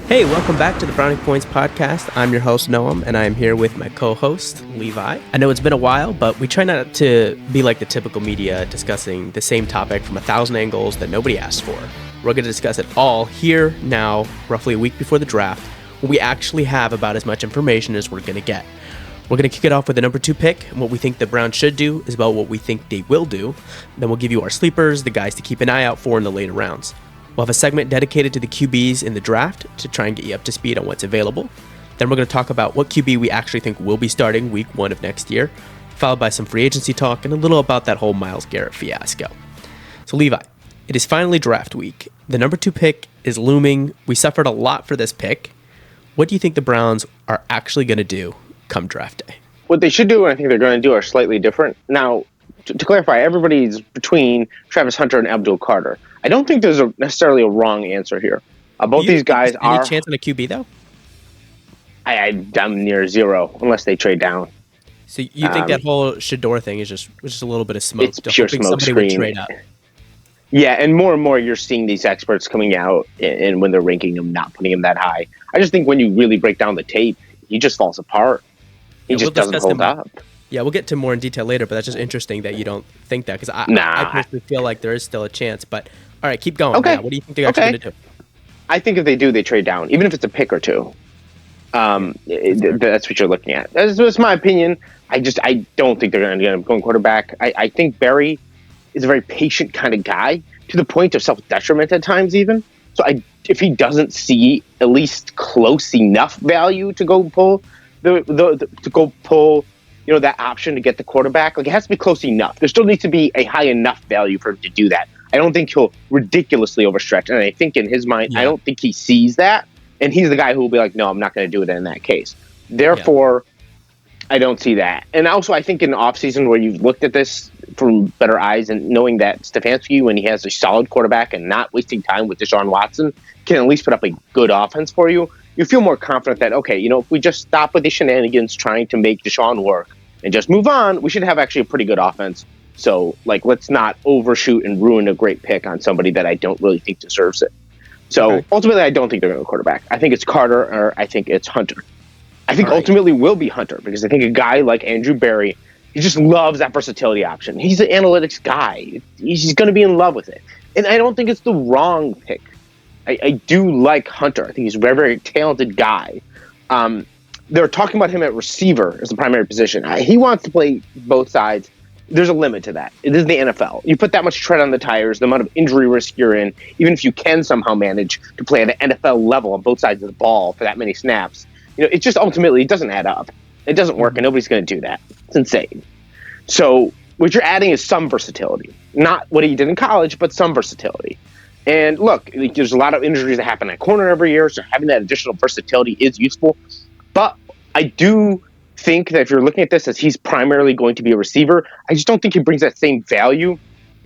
Hey, welcome back to the Brownie Points podcast. I'm your host, Noam, and I am here with my co-host, Levi. I know it's been a while, but we try not to be like the typical media discussing the same topic from 1,000 angles that nobody asked for. We're going to discuss it all here, now, roughly a week before the draft, when we actually have about as much information as we're going to get. We're going to kick it off with the number 2 pick, and what we think the Browns should do is about what we think they will do. Then we'll give you our sleepers, the guys to keep an eye out for in the later rounds. We'll have a segment dedicated to the QBs in the draft to try and get you up to speed on what's available. Then we're going to talk about what QB we actually think will be starting week 1 of next year, followed by some free agency talk and a little about that whole Myles Garret fiasco. So Levi, it is finally draft week. The number 2 pick is looming. We suffered a lot for this pick. What do you think the Browns are actually going to do come draft day? What they should do, and I think they're going to do, are slightly different. Now, to clarify, everybody's between Travis Hunter and Abdul Carter. I don't think there's necessarily a wrong answer here. Both these guys are... Any chance on a QB, though? I'm near zero, unless they trade down. So you think that whole Shador thing is just a little bit of smoke? It's pure smoke screen. Trade up. Yeah, and more you're seeing these experts coming out, and when they're ranking him, not putting him that high. I just think when you really break down the tape, he just falls apart. He just doesn't hold up. Yeah, we'll get to more in detail later, but that's just interesting that you don't think that, because I personally feel like there is still a chance. But all right, keep going. Okay. Now, what do you think they're actually going to do? I think if they do, they trade down, even if it's a pick or two. That's what you're looking at. That's my opinion. I don't think they're going to get him going quarterback. I think Barry is a very patient kind of guy, to the point of self-detriment at times even. So if he doesn't see at least close enough value to go pull that option to get the quarterback, like, it has to be close enough. There still needs to be a high enough value for him to do that. I don't think he'll ridiculously overstretch. And I think in his mind, I don't think he sees that. And he's the guy who will be like, no, I'm not going to do it in that case. Therefore, I don't see that. And also, I think in the offseason where you've looked at this from better eyes and knowing that Stefanski, when he has a solid quarterback and not wasting time with Deshaun Watson, can at least put up a good offense for you, you feel more confident that, okay, if we just stop with the shenanigans trying to make Deshaun work and just move on, we should have actually a pretty good offense. So, let's not overshoot and ruin a great pick on somebody that I don't really think deserves it. So, Ultimately, I don't think they're going to go quarterback. I think it's Carter, or I think it's Hunter. I think ultimately will be Hunter, because I think a guy like Andrew Berry, he just loves that versatility option. He's an analytics guy. He's going to be in love with it. And I don't think it's the wrong pick. I do like Hunter. I think he's a very, very talented guy. They're talking about him at receiver as the primary position. He wants to play both sides. There's a limit to that. It is the NFL. You put that much tread on the tires, the amount of injury risk you're in, even if you can somehow manage to play at an NFL level on both sides of the ball for that many snaps, it just ultimately, it doesn't add up. It doesn't work, and nobody's going to do that. It's insane. So what you're adding is some versatility. Not what he did in college, but some versatility. And look, there's a lot of injuries that happen at corner every year, so having that additional versatility is useful. But I do think that if you're looking at this as he's primarily going to be a receiver, I just don't think he brings that same value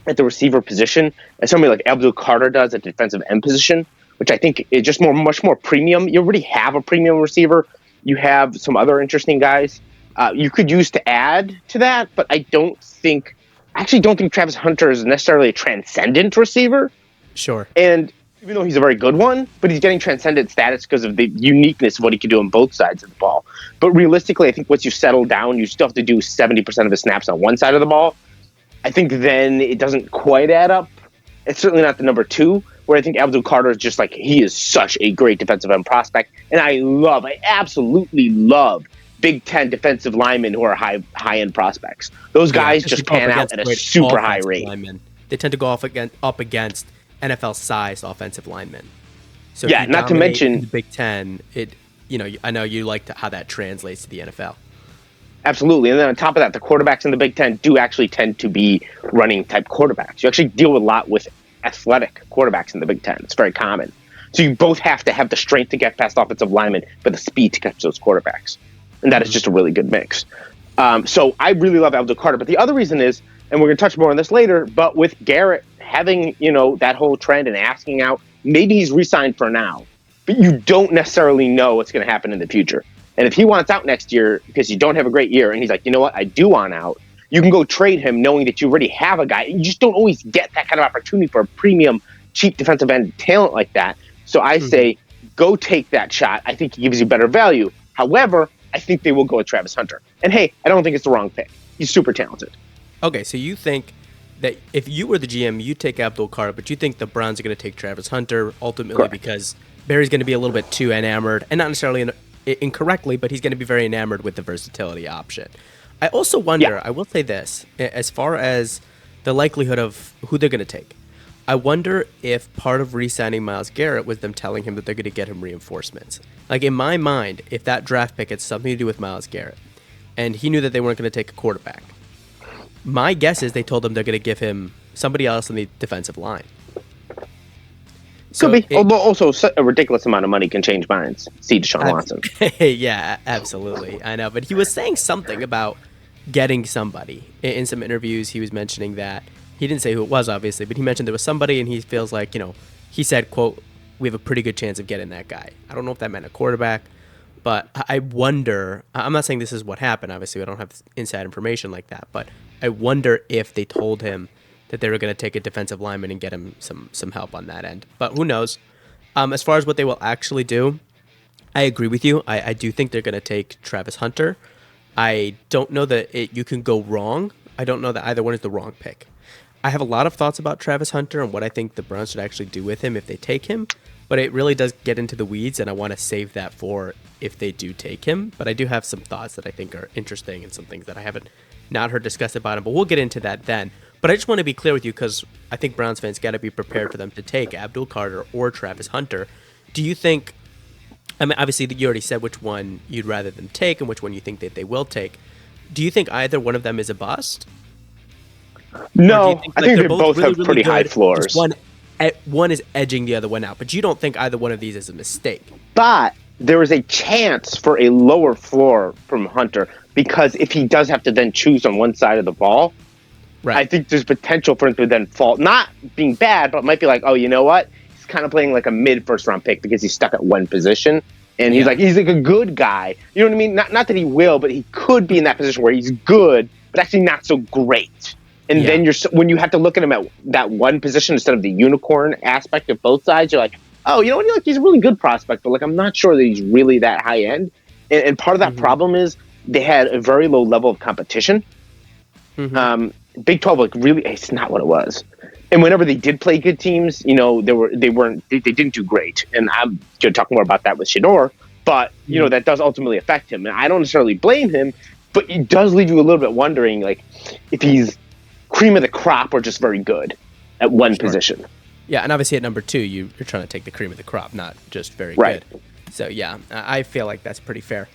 at the receiver position as somebody like Abdul Carter does at the defensive end position, which I think is just much more premium. You already have a premium receiver. You have some other interesting guys you could use to add to that, but I actually don't think Travis Hunter is necessarily a transcendent receiver. Sure. And even though he's a very good one, but he's getting transcendent status because of the uniqueness of what he can do on both sides of the ball. But realistically, I think once you settle down, you still have to do 70% of the snaps on one side of the ball. I think then it doesn't quite add up. It's certainly not the number 2, where I think Abdul Carter is just he is such a great defensive end prospect. And I absolutely love Big Ten defensive linemen who are high-end prospects. Those guys just pan out at a super high rate. Linemen. They tend to go up against NFL-sized offensive linemen. So not to mention the Big Ten. I know you like how that translates to the NFL. Absolutely. And then on top of that, the quarterbacks in the Big Ten do actually tend to be running type quarterbacks. You actually deal a lot with athletic quarterbacks in the Big Ten. It's very common. So you both have to have the strength to get past offensive linemen, but the speed to catch those quarterbacks. And that is just a really good mix. So I really love Abdul Carter. But the other reason is, and we're going to touch more on this later, but with Garrett having, that whole trend and asking out, maybe he's re-signed for now, but you don't necessarily know what's going to happen in the future. And if he wants out next year because you don't have a great year and he's like, you know what, I do want out, you can go trade him knowing that you already have a guy. You just don't always get that kind of opportunity for a premium, cheap defensive end talent like that. So I say go take that shot. I think he gives you better value. However, I think they will go with Travis Hunter. And hey, I don't think it's the wrong pick. He's super talented. Okay, so you think that if you were the GM, you'd take Abdul Carter, but you think the Browns are going to take Travis Hunter ultimately Correct. Because Barry's going to be a little bit too enamored, and not necessarily incorrectly, but he's going to be very enamored with the versatility option. I also wonder, I will say this, as far as the likelihood of who they're going to take, I wonder if part of re-signing Myles Garrett was them telling him that they're going to get him reinforcements. Like, in my mind, if that draft pick had something to do with Myles Garrett, and he knew that they weren't going to take a quarterback, my guess is they told him they're going to give him somebody else on the defensive line. Could be. Although also a ridiculous amount of money can change minds. See Deshaun Watson. Yeah, absolutely. I know. But he was saying something about getting somebody. In some interviews, he was mentioning that. He didn't say who it was, obviously, but he mentioned there was somebody, and he feels like, he said, quote, we have a pretty good chance of getting that guy. I don't know if that meant a quarterback, but I wonder, I'm not saying this is what happened, obviously, I don't have inside information like that, but I wonder if they told him that they were going to take a defensive lineman and get him some help on that end. But who knows? As far as what they will actually do, I agree with you. I do think they're going to take Travis Hunter. I don't know that you can go wrong. I don't know that either one is the wrong pick. I have a lot of thoughts about Travis Hunter and what I think the Browns should actually do with him if they take him, but it really does get into the weeds, and I want to save that for if they do take him. But I do have some thoughts that I think are interesting and some things that I haven't not heard discussed about him, but we'll get into that then. But I just want to be clear with you because I think Browns fans got to be prepared for them to take Abdul Carter or Travis Hunter. Do you think, I mean, obviously you already said which one you'd rather them take and which one you think that they will take. Do you think either one of them is a bust? No, I think they both have pretty high floors. One is edging the other one out, but you don't think either one of these is a mistake. But there is a chance for a lower floor from Hunter because if he does have to then choose on one side of the ball, right. I think there's potential for him to then fall. Not being bad, but might be like, oh, you know what? He's kind of playing like a mid-first round pick because he's stuck at one position. And he's like a good guy. You know what I mean? Not that he will, but he could be in that position where he's good, but actually not so great. And then when you have to look at him at that one position instead of the unicorn aspect of both sides, you're like, oh, you know what? He's a really good prospect, but like I'm not sure that he's really that high end. And part of that problem is they had a very low level of competition. Big 12, like really, it's not what it was. And whenever they did play good teams, they didn't do great. And I'm going to talk more about that with Shedeur, but that does ultimately affect him. And I don't necessarily blame him, but it does leave you a little bit wondering, like if he's cream of the crop or just very good at one position. Yeah, and obviously at number 2, you're trying to take the cream of the crop, not just very good. So yeah, I feel like that's pretty fair.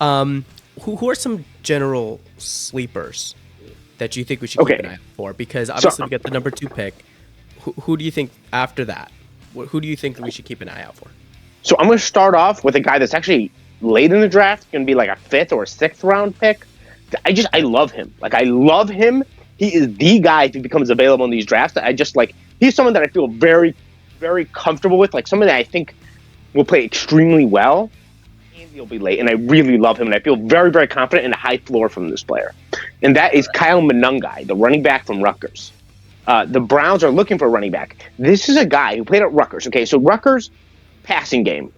Who are some general sleepers that you think we should keep an eye out for? Because obviously we got the number 2 pick. Who do you think after that? Who do you think that we should keep an eye out for? So I'm going to start off with a guy that's actually late in the draft, going to be like a 5th or a 6th round pick. I love him. Like I love him. He is the guy if he becomes available in these drafts. He's someone that I feel very, very comfortable with. Like someone that I think will play extremely well. And he'll be late. And I really love him. And I feel very, very confident in a high floor from this player. And that is Kyle Monangai, the running back from Rutgers. The Browns are looking for a running back. This is a guy who played at Rutgers. Okay, so Rutgers passing game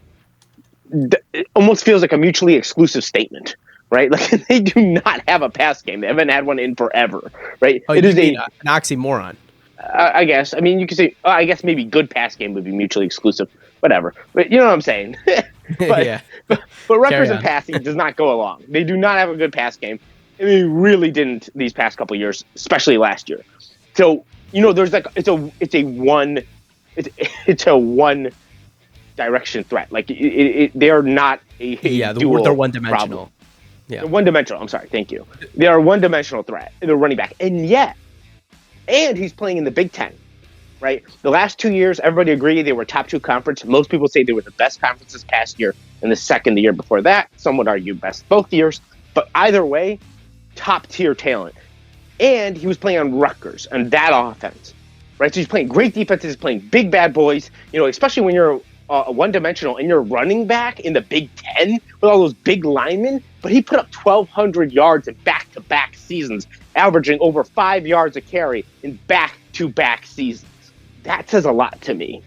it almost feels like a mutually exclusive statement. Right, like they do not have a pass game. They haven't had one in forever. Right, it is an oxymoron. I guess. I mean, you could say. I guess maybe good pass game would be mutually exclusive. Whatever. But you know what I'm saying. but Rutgers and passing does not go along. They do not have a good pass game, and they really didn't these past couple of years, especially last year. So there's like it's a one direction threat. Like they are not a dual they're one dimensional. Problem. Yeah. They're one-dimensional. I'm sorry. Thank you. They are a one-dimensional threat. They're running back. And he's playing in the Big Ten, right? The last 2 years, everybody agreed they were top 2 conference. Most people say they were the best conference this past year and the second the year before that. Some would argue best both years. But either way, top-tier talent. And he was playing on Rutgers and that offense, right? So he's playing great defenses, he's playing big bad boys, especially when you're one-dimensional and you're running back in the Big Ten with all those big linemen. But he put up 1,200 yards in back-to-back seasons, averaging over 5 yards a carry in back-to-back seasons. That says a lot to me.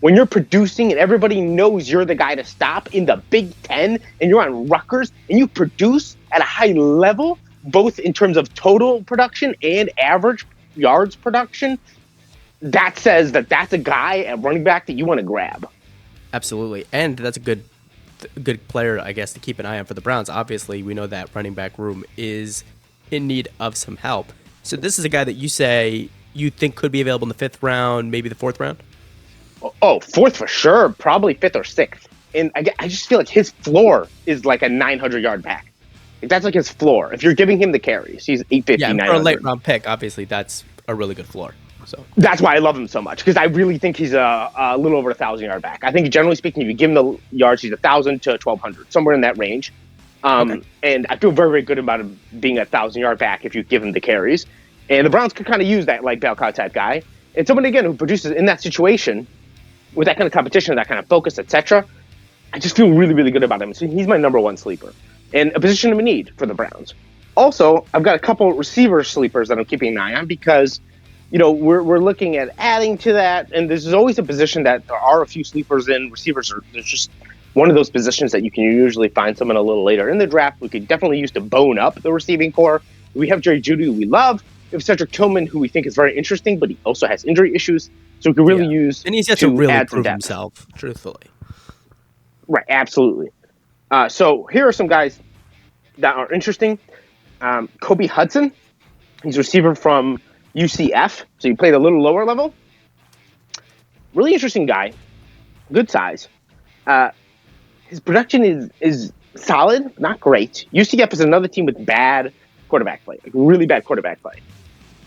when you're producing and everybody knows you're the guy to stop in the Big Ten and you're on Rutgers and you produce at a high level, both in terms of total production and average yards production, that says that that's a guy at running back that you want to grab. Absolutely. And that's a good player, I guess, to keep an eye on for the Browns. Obviously, we know that running back room is in need of some help. So this is a guy that you say you think could be available in the 5th round, maybe the 4th round? Oh, 4th for sure. Probably 5th or 6th. And I just feel like his floor is like a 900-yard back. Like that's like his floor. If you're giving him the carries, he's 850, yeah, 900. For a late-round pick, obviously, that's a really good floor. So that's why I love him so much, because I really think he's a little over 1,000-yard back. I think generally speaking, if you give him the yards, he's 1,000 to 1,200, somewhere in that range. Okay. And I feel very, very good about him being a 1,000-yard back if you give him the carries. And the Browns could kind of use that like bell cow type guy. And someone, again, who produces in that situation with that kind of competition, that kind of focus, etc. I just feel really, really good about him. So he's my number 1 sleeper and a position of need for the Browns. Also, I've got a couple receiver sleepers that I'm keeping an eye on because we're looking at adding to that, and this is always a position that there are a few sleepers in. Receivers there's just one of those positions that you can usually find someone a little later in the draft. We could definitely use to bone up the receiving core. We have Jerry Jeudy, who we love. We have Cedric Tillman, who we think is very interesting, but he also has injury issues, so we could really use. And he's yet to really prove himself, truthfully. Right, absolutely. So here are some guys that are interesting. Kobe Hudson, he's a receiver from UCF, so he played a little lower level. Really interesting guy, good size. His production is solid, not great. UCF is another team with bad quarterback play, like really bad quarterback play.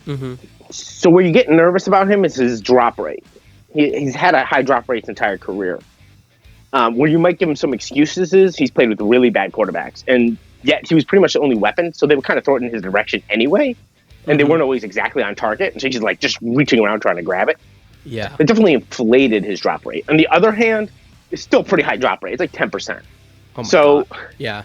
Mm-hmm. So where you get nervous about him is his drop rate. He's had a high drop rate his entire career. Where you might give him some excuses is he's played with really bad quarterbacks, and yet he was pretty much the only weapon, so they would kind of throw it in his direction anyway. And they weren't always exactly on target. And so he's like just reaching around trying to grab it. Yeah. It definitely inflated his drop rate. On the other hand, it's still pretty high drop rate. It's like 10%. Oh my God. Yeah.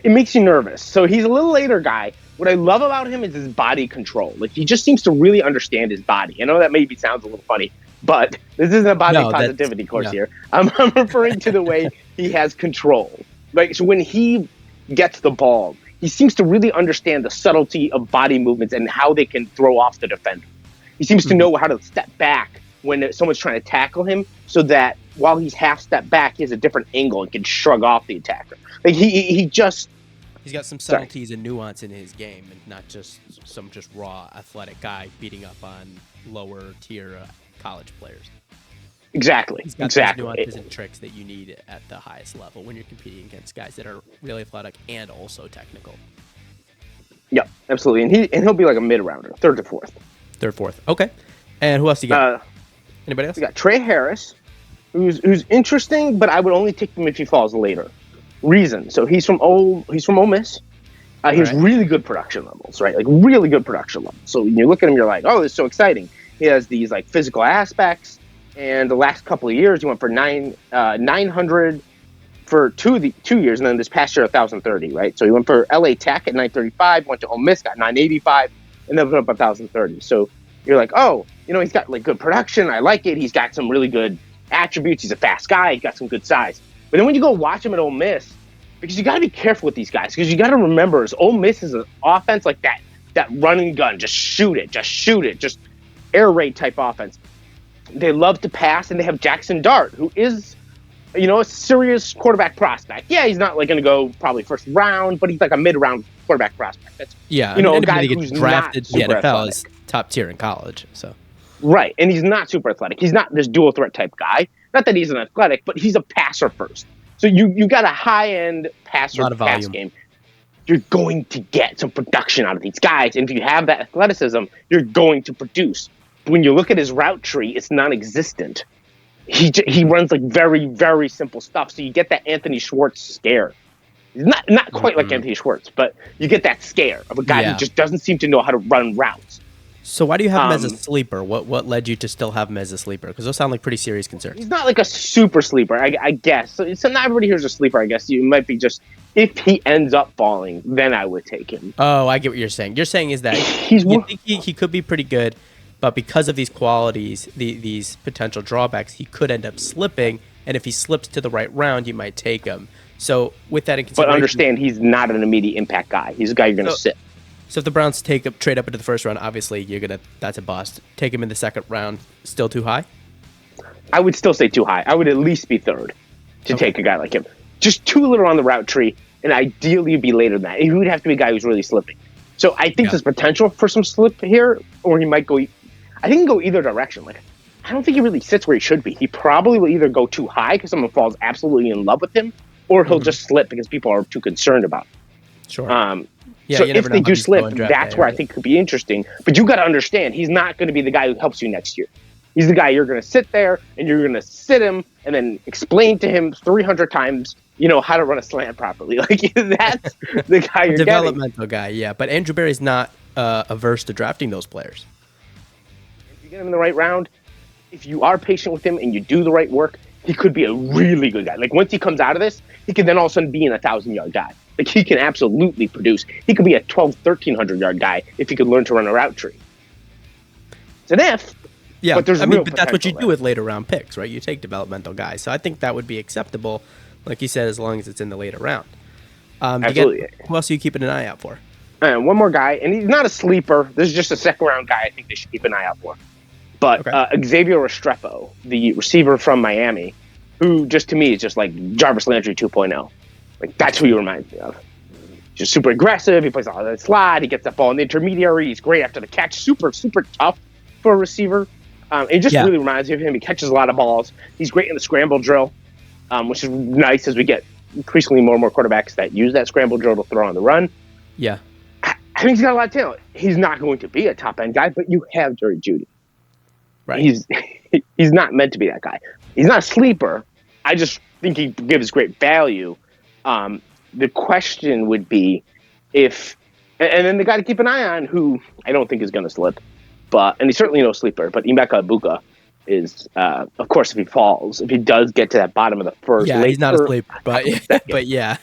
It makes you nervous. So he's a little later guy. What I love about him is his body control. Like he just seems to really understand his body. I know that maybe sounds a little funny, but this isn't a body positivity course here. I'm referring to the way he has control. Like, so when he gets the ball, he seems to really understand the subtlety of body movements and how they can throw off the defender. He seems to know how to step back when someone's trying to tackle him, so that while he's half step back, he has a different angle and can shrug off the attacker. Like he's got some subtleties and nuance in his game, and not just some raw athletic guy beating up on lower tier college players. Exactly. He's got those nuances and tricks that you need at the highest level when you're competing against guys that are really athletic and also technical. Yeah, absolutely. And he'll be like a mid-rounder, 3rd to 4th. 3rd, 4th. Okay. And who else you got? Anybody else? We got Trey Harris, who's interesting, but I would only take him if he falls later. Reason. So he's from Ole Miss. He has really good production levels, right? Like really good production levels. So when you look at him, you're like, oh, this is so exciting. He has these like physical aspects. And the last couple of years, he went for 900 for 2 years, and then this past year 1,030, right? So he went for LA Tech at 935, went to Ole Miss, got 985, and then put up 1,030. So you're like, oh, he's got like good production. I like it. He's got some really good attributes. He's a fast guy. He's got some good size. But then when you go watch him at Ole Miss, because you got to be careful with these guys, because you got to remember, is Ole Miss is an offense like that run and gun, just shoot it, just air raid type offense. They love to pass, and they have Jackson Dart, who is, a serious quarterback prospect. Yeah, he's not like going to go probably 1st round, but he's like a mid-round quarterback prospect. That's a guy who's drafted to the NFL is top tier in college. So right, and he's not super athletic. He's not this dual threat type guy. Not that he's an athletic, but he's a passer first. So you got a high-end passer pass game. You're going to get some production out of these guys, and if you have that athleticism, you're going to produce. When you look at his route tree, it's non-existent. He runs like very, very simple stuff. So you get that Anthony Schwartz scare. Not quite like Anthony Schwartz, but you get that scare of a guy who just doesn't seem to know how to run routes. So why do you have him as a sleeper? What led you to still have him as a sleeper? Because those sound like pretty serious concerns. He's not like a super sleeper, I guess. So not everybody here is a sleeper, I guess. You might be just, if he ends up falling, then I would take him. Oh, I get what you're saying. You're saying is that you think he could be pretty good, But because of these qualities, these potential drawbacks, he could end up slipping. And if he slips to the right round, you might take him. So with that in consideration, but understand he's not an immediate impact guy. He's a guy you're going to sit. So if the Browns trade up into the first round, obviously that's a bust. Take him in the second round, still too high? I would still say too high. I would at least be third to take a guy like him. Just too little on the route tree, and ideally you'd be later than that. He would have to be a guy who's really slipping. So I think there's potential for some slip here, or he might go. I think he can go either direction. Like, I don't think he really sits where he should be. He probably will either go too high because someone falls absolutely in love with him, or he'll just slip because people are too concerned about him. Sure. So if they do slip, that's where I think it could be interesting. But you got to understand, he's not going to be the guy who helps you next year. He's the guy you're going to sit there and you're going to sit him and then explain to him 300 times, how to run a slant properly. Like, that's the guy you're developmental guy, yeah. But Andrew Berry's not averse to drafting those players. If you get him in the right round, if you are patient with him and you do the right work, he could be a really good guy. Like, once he comes out of this, he can then all of a sudden be an 1,000-yard guy. Like, he can absolutely produce. He could be a 1,300-yard guy if he could learn to run a route tree. It's an if. Yeah, but there's but that's what you do with later round picks, right? You take developmental guys. So I think that would be acceptable, like you said, as long as it's in the later round. Absolutely. Who else are you keeping an eye out for? One more guy, and he's not a sleeper. This is just a second-round guy I think they should keep an eye out for. But Xavier Restrepo, the receiver from Miami, who just to me is just like Jarvis Landry 2.0. Like, that's who he reminds me of. Just super aggressive. He plays all the slide. He gets the ball in the intermediary. He's great after the catch. Super, super tough for a receiver. It just really reminds me of him. He catches a lot of balls. He's great in the scramble drill, which is nice as we get increasingly more and more quarterbacks that use that scramble drill to throw on the run. Yeah. I think he's got a lot of talent. He's not going to be a top-end guy, but you have Jerry Jeudy. Right. He's not meant to be that guy. He's not a sleeper. I just think he gives great value. The question would be if, and then the guy to keep an eye on, who I don't think is going to slip, and he's certainly no sleeper, but Emeka Egbuka is, of course, if he does get to that bottom of the first. Yeah, he's not a sleeper, but yeah.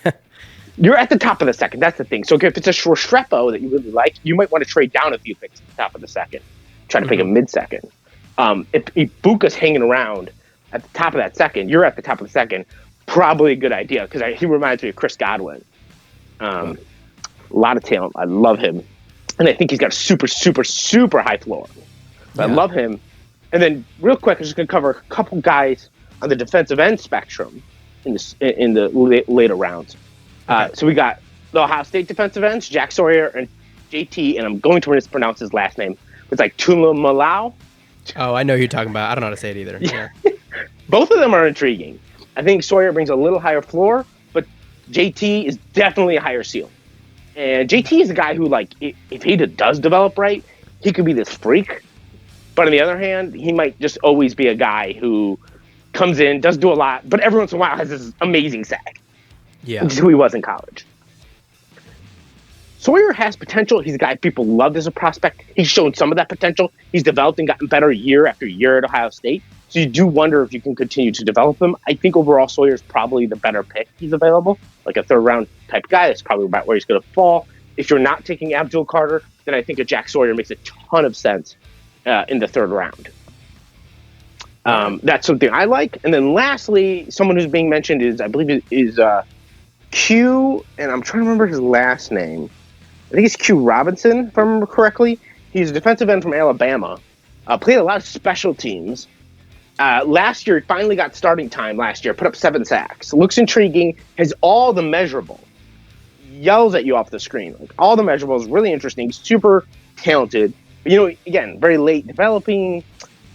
You're at the top of the second. That's the thing. So if it's a Restrepo that you really like, you might want to trade down a few picks at the top of the second. Try to pick a mid-second. If Egbuka's hanging around at the top of that second, you're at the top of the second. Probably a good idea because he reminds me of Chris Godwin. A lot of talent. I love him. And I think he's got a super, super, super high floor. I love him. And then real quick, I'm just going to cover a couple guys on the defensive end spectrum in the later rounds. So we got the Ohio State defensive ends, Jack Sawyer and JT, and I'm going to mispronounce his last name. It's like Tulumalau. Oh, I know who you're talking about. I don't know how to say it either. Yeah. Both of them are intriguing. I think Sawyer brings a little higher floor, but JT is definitely a higher ceiling. And JT is a guy who, like, if he does develop right, he could be this freak. But on the other hand, he might just always be a guy who comes in, does do a lot, but every once in a while has this amazing sack. Yeah. Which is who he was in college. Sawyer has potential. He's a guy people love as a prospect. He's shown some of that potential. He's developed and gotten better year after year at Ohio State. So you do wonder if you can continue to develop him. I think overall Sawyer's probably the better pick. He's available, like a third-round type guy. That's probably about where he's going to fall. If you're not taking Abdul Carter, then I think a Jack Sawyer makes a ton of sense in the third round. That's something I like. And then lastly, someone who's being mentioned is, I believe, is Q, and I'm trying to remember his last name. I think it's Q Robinson, if I remember correctly. He's a defensive end from Alabama. Played a lot of special teams. Last year, he finally got starting time last year, put up 7 sacks. Looks intriguing, has all the measurables. Yells at you off the screen. Like, all the measurables, really interesting, super talented. But, again, very late developing.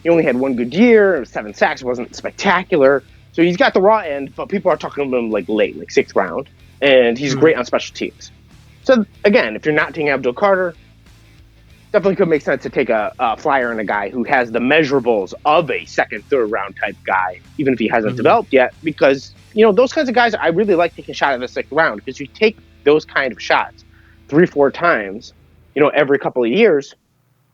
He only had 1 good year, 7 sacks, wasn't spectacular. So he's got the raw end, but people are talking about him like late, like 6th round. And he's great on special teams. So, again, if you're not taking Abdul Carter, definitely could make sense to take a flyer on a guy who has the measurables of a 2nd, 3rd round type guy, even if he hasn't developed yet, because, those kinds of guys, I really like taking a shot in the 6th round, because you take those kind of shots 3-4 times, every couple of years,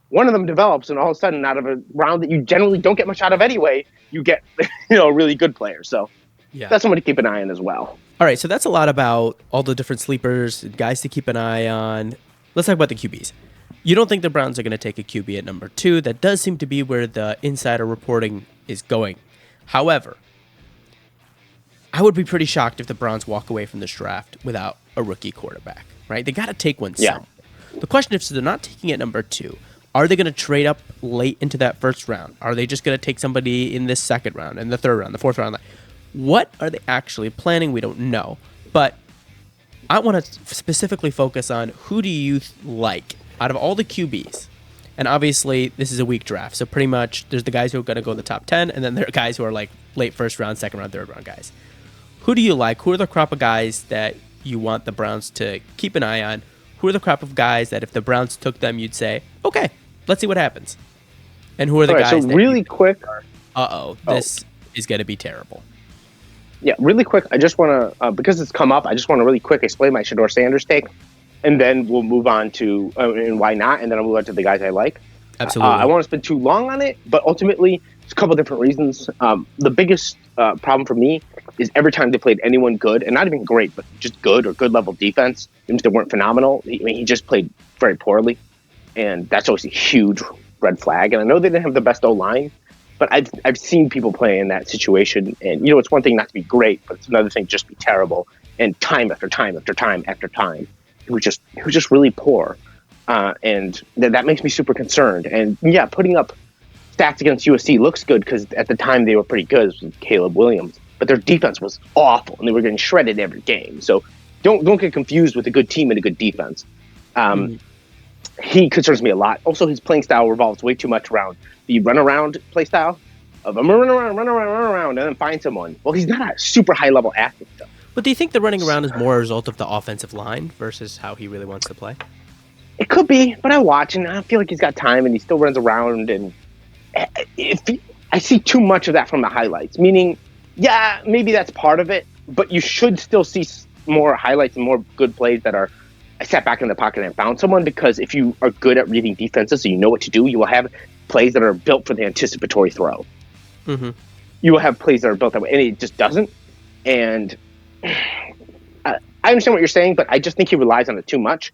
one of them develops, and all of a sudden, out of a round that you generally don't get much out of anyway, you get, a really good player. So that's someone to keep an eye on as well. All right, so that's a lot about all the different sleepers, guys to keep an eye on. Let's talk about the QBs. You don't think the Browns are going to take a QB at number 2. That does seem to be where the insider reporting is going. However, I would be pretty shocked if the Browns walk away from this draft without a rookie quarterback, right? They got to take one somewhere. The question is, so they're not taking it number 2. Are they going to trade up late into that first round? Are they just going to take somebody in this second round, and the third round, the fourth round? What are they actually planning? We don't know. But I want to specifically focus on who do you like out of all the QBs? And obviously, this is a weak draft. So pretty much there's the guys who are going to go in the top 10, and then there are guys who are like late first round, second round, third round guys. Who do you like? Who are the crop of guys that you want the Browns to keep an eye on? Who are the crop of guys that if the Browns took them, you'd say, okay, let's see what happens? And who are the guys so that really quick. This is going to be terrible. Yeah, really quick. I just want to, because it's come up, I just want to really quick explain my Shedeur Sanders take, and then we'll move on to, and why not, and then I'll move on to the guys I like. Absolutely. I won't spend too long on it, but ultimately, it's a couple different reasons. The biggest problem for me is every time they played anyone good, and not even great, but just good or good level defense, even if they weren't phenomenal, he just played very poorly, and that's always a huge red flag. And I know they didn't have the best O-line, but I've seen people play in that situation, and it's one thing not to be great, but it's another thing just be terrible. And time after time after time after time, he was just really poor, and that makes me super concerned. And yeah, putting up stats against USC looks good because at the time they were pretty good with Caleb Williams, but their defense was awful, and they were getting shredded every game. So don't get confused with a good team and a good defense. He concerns me a lot. Also, his playing style revolves way too much around the runaround play style of I'm run around, and then find someone. Well, he's not a super high level athlete, though. But do you think the running around is more a result of the offensive line versus how he really wants to play? It could be, but I watch and I feel like he's got time and he still runs around. And I see too much of that from the highlights, meaning, yeah, maybe that's part of it, but you should still see more highlights and more good plays that are I sat back in the pocket and found someone, because if you are good at reading defenses so you know what to do, you will have plays that are built for the anticipatory throw. Mm-hmm. You will have plays that are built that way, and it just doesn't. And I understand what you're saying, but I just think he relies on it too much.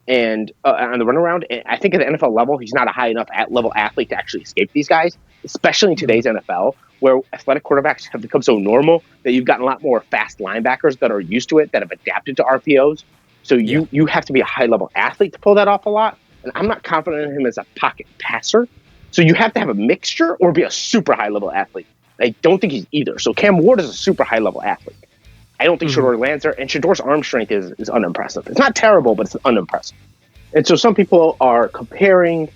And on the runaround, and I think at the NFL level, he's not a high enough level athlete to actually escape these guys, especially in today's NFL, where athletic quarterbacks have become so normal that you've gotten a lot more fast linebackers that are used to it, that have adapted to RPOs. So you have to be a high-level athlete to pull that off a lot. And I'm not confident in him as a pocket passer. So you have to have a mixture or be a super high-level athlete. I don't think he's either. So Cam Ward is a super high-level athlete. I don't think Shedeur lands there. And Shedeur's arm strength is unimpressive. It's not terrible, but it's unimpressive. And so some people are comparing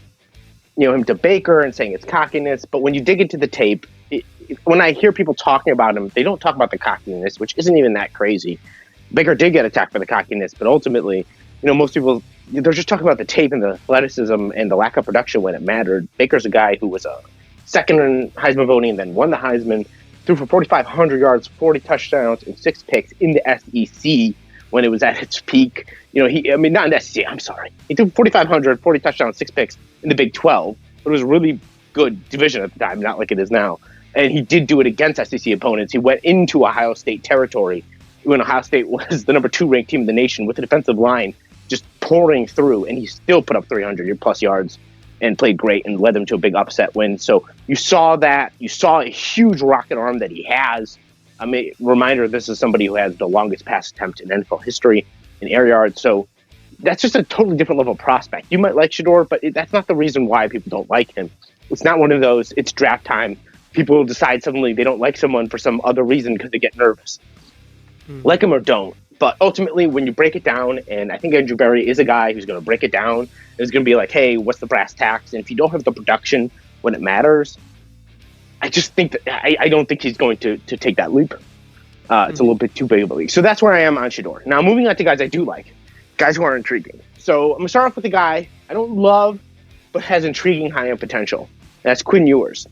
him to Baker and saying it's cockiness. But when you dig into the tape, when I hear people talking about him, they don't talk about the cockiness, which isn't even that crazy. Baker did get attacked for the cockiness, but ultimately, most people, they're just talking about the tape and the athleticism and the lack of production when it mattered. Baker's a guy who was a second in Heisman voting and then won the Heisman, threw for 4,500 yards, 40 touchdowns, and 6 picks in the SEC when it was at its peak. Not in the SEC, I'm sorry. He threw 4,500, 40 touchdowns, 6 picks in the Big 12, but it was a really good division at the time, not like it is now. And he did do it against SEC opponents. He went into Ohio State territory when Ohio State was the number 2 ranked team in the nation with the defensive line just pouring through, and he still put up 300+ yards and played great and led them to a big upset win. So you saw that. You saw a huge rocket arm that he has. Reminder, this is somebody who has the longest pass attempt in NFL history in air yards. So that's just a totally different level of prospect. You might like Shedeur, but that's not the reason why people don't like him. It's not one of those, it's draft time. People will decide suddenly they don't like someone for some other reason because they get nervous. Like him or don't. But ultimately, when you break it down, and I think Andrew Berry is a guy who's going to break it down, and is going to be like, hey, what's the brass tacks? And if you don't have the production when it matters, I just think that I don't think he's going to take that leap. It's a little bit too big of a leap. So that's where I am on Shedeur. Now, moving on to guys I do like, guys who are intriguing. So I'm going to start off with a guy I don't love, but has intriguing high-end potential. That's Quinn Ewers.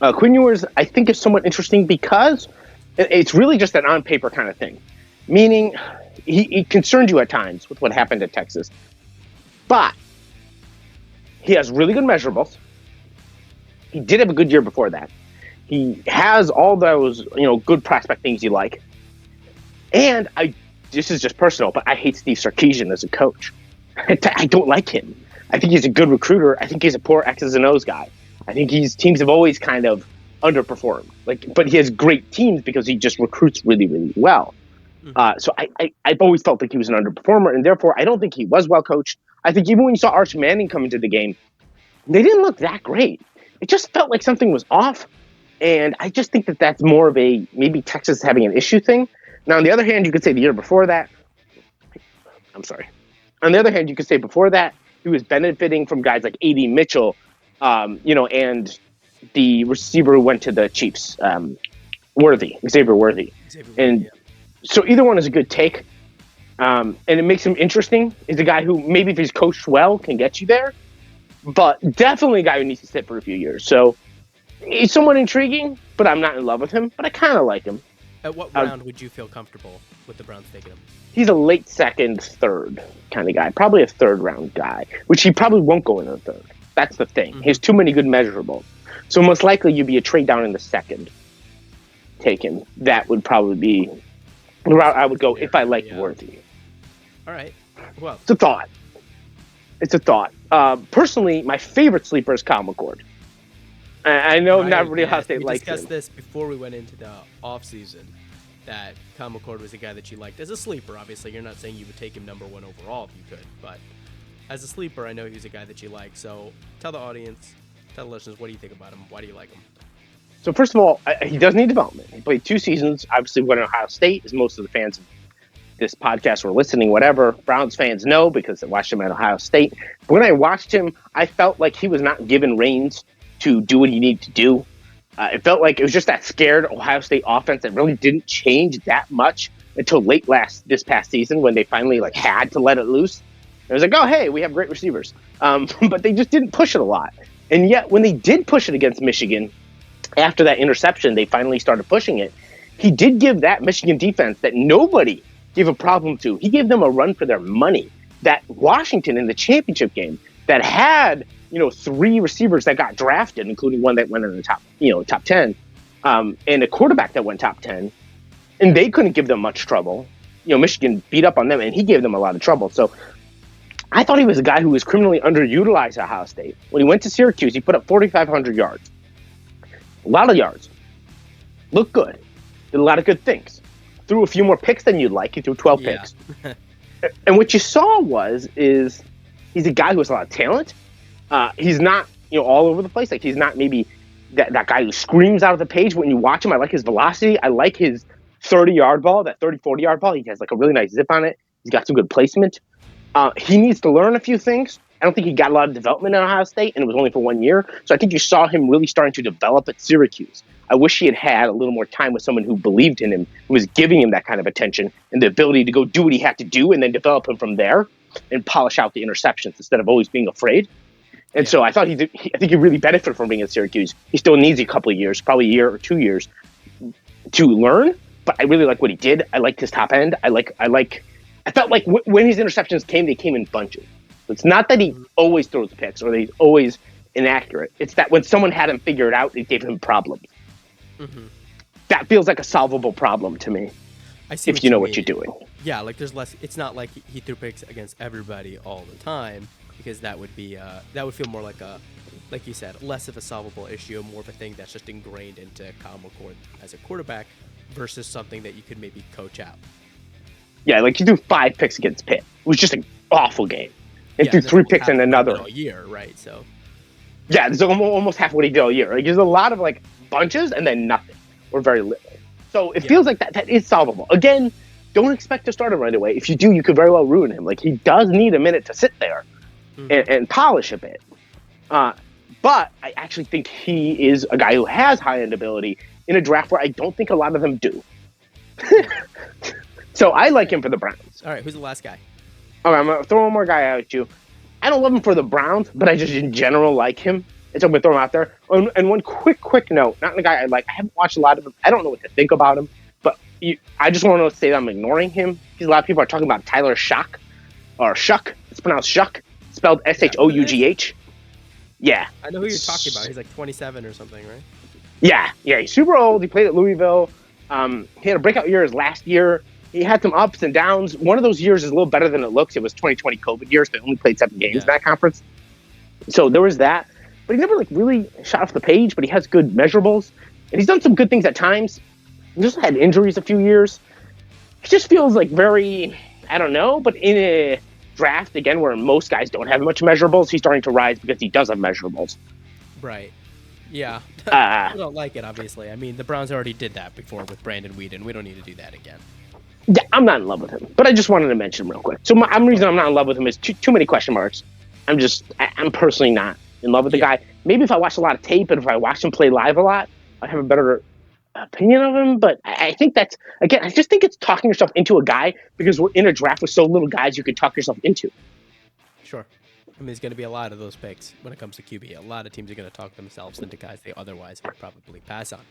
Quinn Ewers, I think, is somewhat interesting because it's really just an on-paper kind of thing. Meaning, he concerned you at times with what happened at Texas. But he has really good measurables. He did have a good year before that. He has all those, good prospect things you like. And this is just personal, but I hate Steve Sarkisian as a coach. I don't like him. I think he's a good recruiter. I think he's a poor X's and O's guy. I think teams have always kind of underperformed. But he has great teams because he just recruits really, really well. So I've always felt like he was an underperformer, and therefore I don't think he was well coached. I think even when you saw Arch Manning come into the game, they didn't look that great. It just felt like something was off, and I just think that that's more of a maybe Texas having an issue thing. Now, on the other hand, you could say the year before that, On the other hand, you could say before that, he was benefiting from guys like A.D. Mitchell, and the receiver who went to the Chiefs, Xavier Worthy. So either one is a good take, and it makes him interesting. He's a guy who maybe if he's coached well can get you there, but definitely a guy who needs to sit for a few years. So he's somewhat intriguing, but I'm not in love with him, but I kind of like him. At what round would you feel comfortable with the Browns taking him? He's a late second, third kind of guy, probably a third round guy, which he probably won't go in the third. That's the thing. He has too many good measurables. So most likely you'd be a trade down in the second taken. That would probably be the route I would go if I liked Worthy. All right. Well, It's a thought. Personally, my favorite sleeper is Kyle McCord. I know not everybody Ohio State likes him. We discussed this before we went into the offseason, that Kyle McCord was a guy that you liked as a sleeper. Obviously, you're not saying you would take him number one overall if you could, but as a sleeper, I know he's a guy that you like. So tell the audience, tell the listeners, what do you think about him? Why do you like him? So first of all, he does need development. He played 2 seasons. Obviously, went to Ohio State, as most of the fans of this podcast were listening, whatever. Browns fans know because they watched him at Ohio State. But when I watched him, I felt like he was not given reins to do what he needed to do. It felt like it was just that scared Ohio State offense that really didn't change that much until this past season when they finally had to let it loose. It was like, oh, hey, we have great receivers. But they just didn't push it a lot. And yet when they did push it against Michigan, after that interception, they finally started pushing it. He did give that Michigan defense that nobody gave a problem to. He gave them a run for their money. That Washington in the championship game that had 3 receivers that got drafted, including one that went in the top 10, and a quarterback that went top 10, and they couldn't give them much trouble. Michigan beat up on them, and he gave them a lot of trouble. So I thought he was a guy who was criminally underutilized at Ohio State. When he went to Syracuse, he put up 4,500 yards. A lot of yards. Looked good. Did a lot of good things. Threw a few more picks than you'd like. He threw 12 picks. And what you saw is he's a guy who has a lot of talent. He's not, all over the place. He's not maybe that guy who screams out of the page. When you watch him, I like his velocity. I like his 30-yard ball, that 30, 40-yard ball. He has a really nice zip on it. He's got some good placement. He needs to learn a few things. I don't think he got a lot of development at Ohio State, and it was only for 1 year. So I think you saw him really starting to develop at Syracuse. I wish he had a little more time with someone who believed in him, who was giving him that kind of attention and the ability to go do what he had to do and then develop him from there and polish out the interceptions instead of always being afraid. And so I thought I think he really benefited from being at Syracuse. He still needs a couple of years, probably a year or 2 years to learn, but I really like what he did. I liked his top end. I felt like when his interceptions came, they came in bunches. It's not that he always throws picks or that he's always inaccurate. It's that when someone had him figured out, it gave him problems. That feels like a solvable problem to me. I see if you know what you're doing. Yeah, there's less. It's not like he threw picks against everybody all the time, because that would be that would feel more like you said, less of a solvable issue, more of a thing that's just ingrained into Kyle McCord as a quarterback versus something that you could maybe coach out. Yeah, he threw 5 picks against Pitt. It was just an awful game. And threw 3 picks in another all year, right? So yeah, there's almost half what he did all year. There's a lot of bunches and then nothing or very little. So it feels like that is solvable. Again, don't expect to start him right away. If you do, you could very well ruin him. He does need a minute to sit there and polish a bit. But I actually think he is a guy who has high-end ability in a draft where I don't think a lot of them do. So I like him for the Browns. All right, who's the last guy? All right, I'm going to throw one more guy out at you. I don't love him for the Browns, but I just in general like him. And so I'm going to throw him out there. And one quick note, not the guy I like. I haven't watched a lot of him. I don't know what to think about him. But I just want to say that I'm ignoring him. Because a lot of people are talking about Tyler Shough. Or Shuck. It's pronounced Shuck. Spelled Shough. Yeah. I know who you're talking about. He's 27 or something, right? Yeah. He's super old. He played at Louisville. He had a breakout year his last year. He had some ups and downs. One of those years is a little better than it looks. It was 2020 COVID years. They only played 7 games in that conference. So there was that, but he never like really shot off the page. But he has good measurables, and he's done some good things at times. He just had injuries a few years. He just feels like very, I don't know, but in a draft again where most guys don't have much measurables, he's starting to rise because he does have measurables. Right. Yeah. I don't like it, obviously. I mean, the Browns already did that before with Brandon Weeden. We don't need to do that again. Yeah, I'm not in love with him, but I just wanted to mention him real quick. So the reason I'm not in love with him is too many question marks. I'm personally not in love with the guy. Maybe if I watch a lot of tape and if I watch him play live a lot, I'd have a better opinion of him. But I think that's, again, I just think it's talking yourself into a guy because we're in a draft with so little guys you can talk yourself into. Sure. I mean, there's going to be a lot of those picks when it comes to QB. A lot of teams are going to talk themselves into guys they otherwise would probably pass on.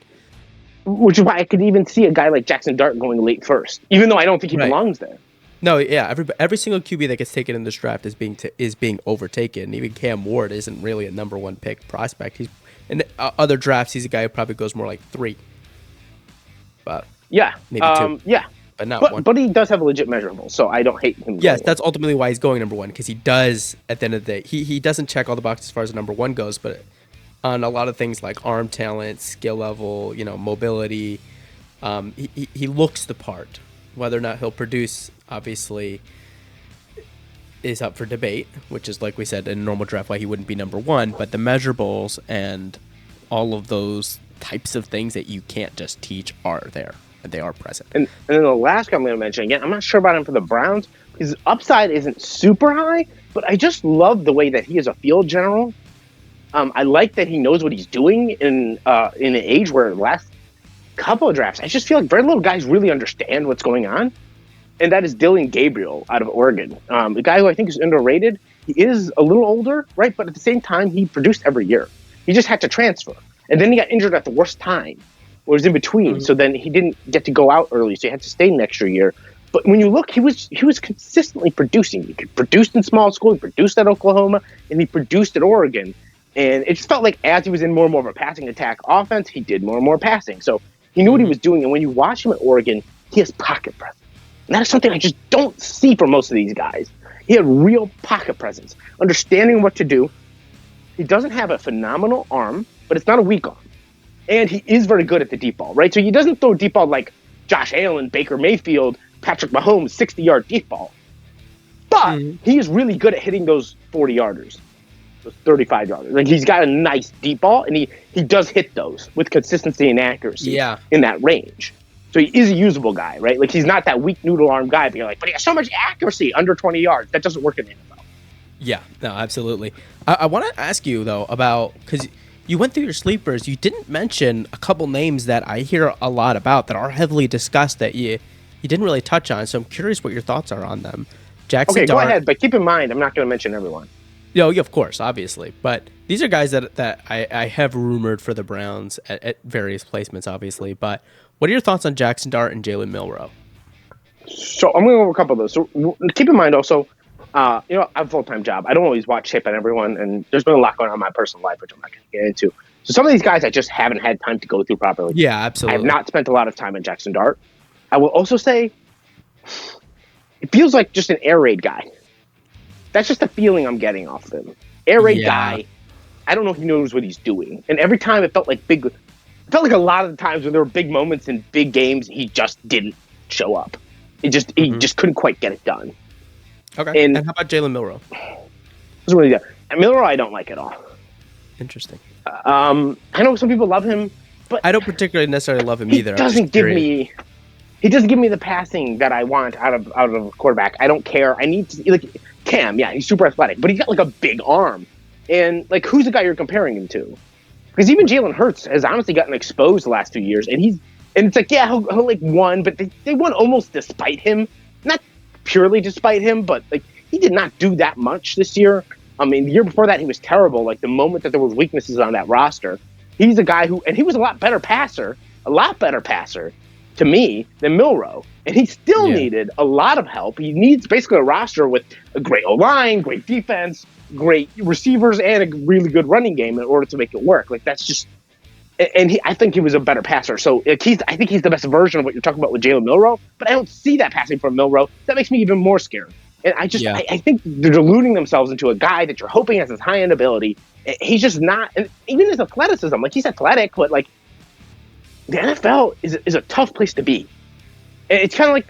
Which is why I could even see a guy like Jackson Dart going late first, even though I don't think he belongs there. No, yeah, every single QB that gets taken in this draft is being overtaken. Even Cam Ward isn't really a number one pick prospect. He's in other drafts. He's a guy who probably goes more like 3. But yeah, maybe 2. Yeah, but not 1. But he does have a legit measurable, so I don't hate him. Yes, that's ultimately why he's going number 1 because he does. At the end of the day, he doesn't check all the boxes as far as number 1 goes, but on a lot of things like arm talent, skill level, mobility, he looks the part. Whether or not he'll produce, obviously, is up for debate, which is, like we said, in a normal draft, why he wouldn't be number 1. But the measurables and all of those types of things that you can't just teach are there, and they are present. And then the last guy I'm going to mention, again, I'm not sure about him for the Browns. His upside isn't super high, but I just love the way that he is a field general. I like that he knows what he's doing in an age where the last couple of drafts, I just feel like very little guys really understand what's going on. And that is Dylan Gabriel out of Oregon. The guy who I think is underrated. He is a little older, right? But at the same time, he produced every year. He just had to transfer. And then he got injured at the worst time. It was in between. Mm-hmm. So then he didn't get to go out early. So he had to stay an extra year. But when you look, he was consistently producing. He produced in small school. He produced at Oklahoma. And he produced at Oregon. And it just felt like as he was in more and more of a passing attack offense, he did more and more passing. So he knew what he was doing. And when you watch him at Oregon, he has pocket presence. And that is something I just don't see for most of these guys. He had real pocket presence, understanding what to do. He doesn't have a phenomenal arm, but it's not a weak arm. And he is very good at the deep ball, right? So he doesn't throw deep ball like Josh Allen, Baker Mayfield, Patrick Mahomes, 60-yard deep ball. But he is really good at hitting those 40-yarders. 35-yarders. Like he's got a nice deep ball, and he does hit those with consistency and accuracy in that range. So he is a usable guy, right? Like he's not that weak noodle arm guy, but you're like, but he has so much accuracy under 20 yards. That doesn't work in the NFL. Yeah, no, absolutely. I want to ask you though about, because you went through your sleepers, you didn't mention a couple names that I hear a lot about that are heavily discussed that you didn't really touch on. So I'm curious what your thoughts are on them. Jackson Okay, Dart, go ahead, but keep in mind, I'm not going to mention everyone. Yeah, of course, obviously. But these are guys that I have rumored for the Browns at various placements, obviously. But what are your thoughts on Jackson Dart and Jalen Milroe? So I'm going to go over a couple of those. So keep in mind also, I have a full-time job. I don't always watch tape on everyone, and there's been a lot going on in my personal life, which I'm not going to get into. So some of these guys I just haven't had time to go through properly. Yeah, absolutely. I have not spent a lot of time on Jackson Dart. I will also say it feels like just an air raid guy. That's just the feeling I'm getting off of him. Air raid guy. I don't know if he knows what he's doing. And every time it felt like a lot of the times when there were big moments in big games, he just didn't show up. He just couldn't quite get it done. Okay. And how about Jalen Milroe? Really good. And Milroe, I don't like at all. Interesting. I know some people love him, but I don't particularly necessarily love him either. He doesn't give me the passing that I want out of a quarterback. I don't care. I need to like Cam. Yeah, he's super athletic, but he's got like a big arm. And like, who's the guy you're comparing him to? Because even Jalen Hurts has honestly gotten exposed the last 2 years, and it's like, yeah, he'll like won, but they won almost despite him. Not purely despite him, but like he did not do that much this year. I mean, the year before that he was terrible. Like the moment that there was weaknesses on that roster, he's a guy and he was a lot better passer to me than Milroe, and he still needed a lot of help. He needs basically a roster with a great O-line, great defense, great receivers, and a really good running game in order to make it work. Like that's just, and I think he was a better passer. So I think he's the best version of what you're talking about with Jalen Milroe, but I don't see that passing from Milroe. That makes me even more scared. And I think they're deluding themselves into a guy that you're hoping has this high-end ability. He's just not. And even his athleticism, like, he's athletic, but, like, the NFL is a tough place to be. And it's kind of like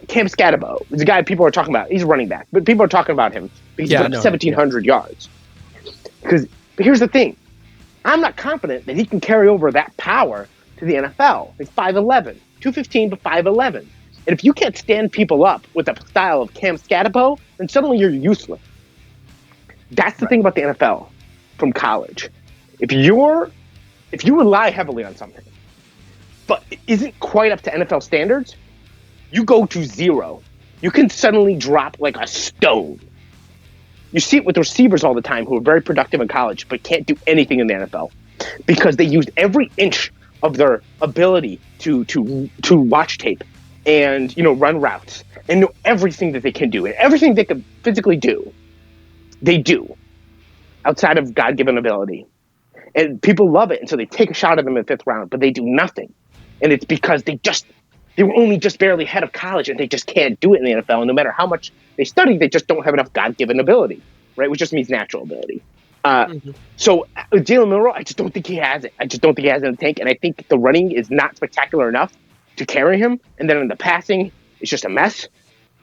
Cam Scatabo. He's a guy people are talking about. He's a running back, but people are talking about him because he's got 1,700 yards. But here's the thing. I'm not confident that he can carry over that power to the NFL. He's 5'11", 215, but 5'11". And if you can't stand people up with the style of Cam Scatabo, then suddenly you're useless. That's the thing about the NFL from college. If you rely heavily on something, but it isn't quite up to NFL standards, you go to zero. You can suddenly drop like a stone. You see it with receivers all the time who are very productive in college but can't do anything in the NFL because they used every inch of their ability to watch tape and run routes and know everything that they can do and everything they can physically do. They do outside of God-given ability. And people love it, and so they take a shot at them in the 5th round, but they do nothing. And it's because they were only just barely ahead of college, and they just can't do it in the NFL. And no matter how much they study, they just don't have enough God-given ability, right? Which just means natural ability. So with Jalen Milroe, I just don't think he has it. I just don't think he has it in the tank. And I think the running is not spectacular enough to carry him. And then in the passing, it's just a mess.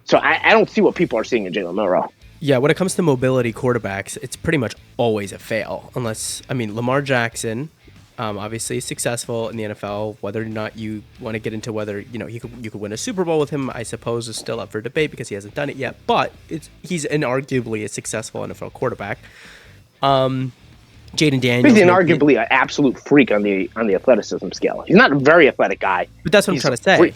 So I don't see what people are seeing in Jalen Milroe. Yeah, when it comes to mobility quarterbacks, it's pretty much always a fail. Lamar Jackson obviously is successful in the NFL. Whether or not you want to get into whether you could win a Super Bowl with him, I suppose, is still up for debate because he hasn't done it yet. But he's inarguably a successful NFL quarterback. Jaden Daniels. He's inarguably an absolute freak on the athleticism scale. He's not a very athletic guy. But that's what I'm trying to say,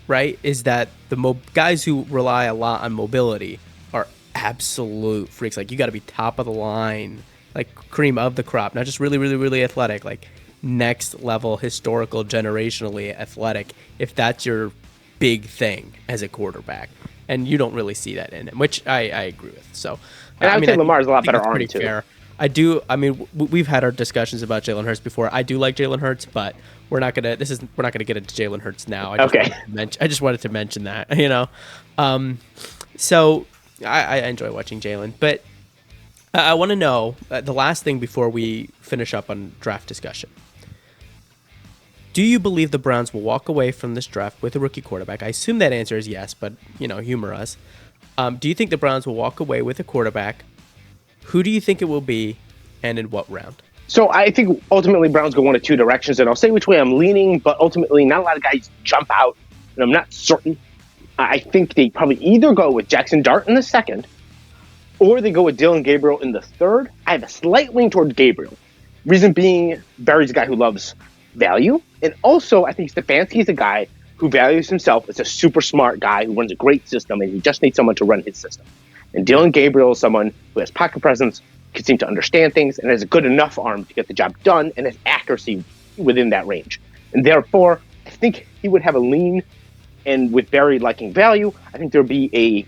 right? Is that the guys who rely a lot on mobility are absolute freaks. Like, you got to be top of the line, like cream of the crop, not just really, really, really athletic, like next level, historical, generationally athletic, if that's your big thing as a quarterback. And you don't really see that in him, which I agree with. So, and I would say Lamar's a lot better arm, too. Fair. We've had our discussions about Jalen Hurts before. I do like Jalen Hurts, but we're not gonna get into Jalen Hurts now. I just wanted to mention that, So I enjoy watching Jalen, but I want to know the last thing before we finish up on draft discussion. Do you believe the Browns will walk away from this draft with a rookie quarterback? I assume that answer is yes, but humor us. Do you think the Browns will walk away with a quarterback? Who do you think it will be, and in what round? So I think ultimately Browns go one of two directions, and I'll say which way I'm leaning, but ultimately not a lot of guys jump out, and I'm not certain. I think they probably either go with Jackson Dart in the 2nd, or they go with Dylan Gabriel in the 3rd. I have a slight lean towards Gabriel. Reason being, Barry's a guy who loves value, and also I think Stefanski is a guy who values himself as a super smart guy who runs a great system, and he just needs someone to run his system. And Dylan Gabriel is someone who has pocket presence, can seem to understand things, and has a good enough arm to get the job done, and has accuracy within that range. And therefore, I think he would have a lean, and with Barry liking value, I think there would be a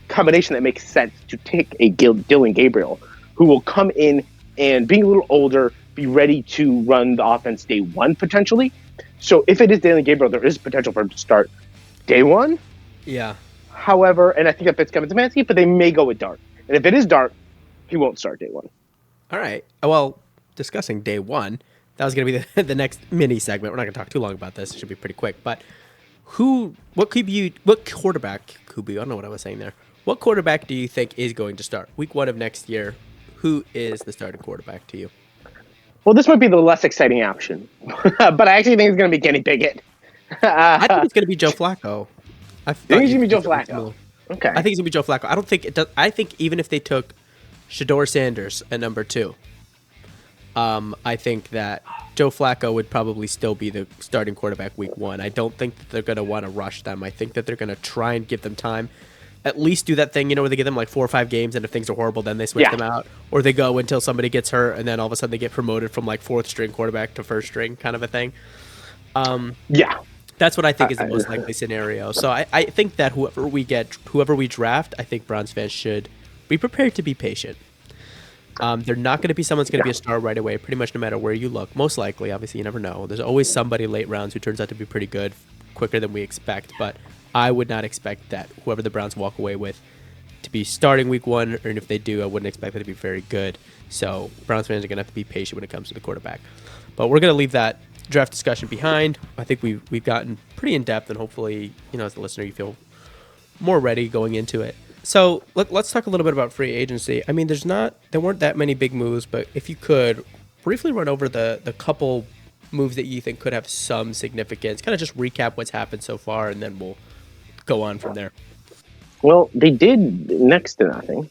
combination that makes sense to take a Dylan Gabriel, who will come in and, being a little older, be ready to run the offense day one, potentially. So if it is Dylan Gabriel, there is potential for him to start day one. Yeah. However, and I think that fits Kevin Stefanski, but they may go with Dart. And if it is Dart, he won't start day one. All right. Well, discussing day one, that was going to be the next mini segment. We're not going to talk too long about this. It should be pretty quick. But what quarterback, Kubi, I don't know what I was saying there. What quarterback do you think is going to start? Week 1 of next year, who is the starting quarterback to you? Well, this might be the less exciting option. But I actually think it's going to be Kenny Pickett. I think it's going to be Joe Flacco. I think it's going to be Joe Flacco. Okay. I think it's going to be Joe Flacco. I don't think it does. I think even if they took Shedeur Sanders at number 2, I think that Joe Flacco would probably still be the starting quarterback week 1. I don't think that they're going to want to rush them. I think that they're going to try and give them time. At least do that thing, where they give them like 4 or 5 games, and if things are horrible, then they switch them out. Or they go until somebody gets hurt, and then all of a sudden they get promoted from like 4th string quarterback to 1st string kind of a thing. That's what I think is the most likely scenario. So I think that whoever we draft, I think Browns fans should be prepared to be patient. They're not going to be someone's going to be a star right away, pretty much no matter where you look. Most likely, obviously, you never know. There's always somebody late rounds who turns out to be pretty good quicker than we expect. But I would not expect that whoever the Browns walk away with to be starting week 1, and if they do, I wouldn't expect it to be very good. So Browns fans are going to have to be patient when it comes to the quarterback. But we're going to leave that draft discussion behind. I think we've gotten pretty in depth, and hopefully, as the listener, you feel more ready going into it. So let's talk a little bit about free agency. I mean, there weren't that many big moves, but if you could briefly run over the couple moves that you think could have some significance, kind of just recap what's happened so far, and then we'll go on from there. Well, they did next to nothing.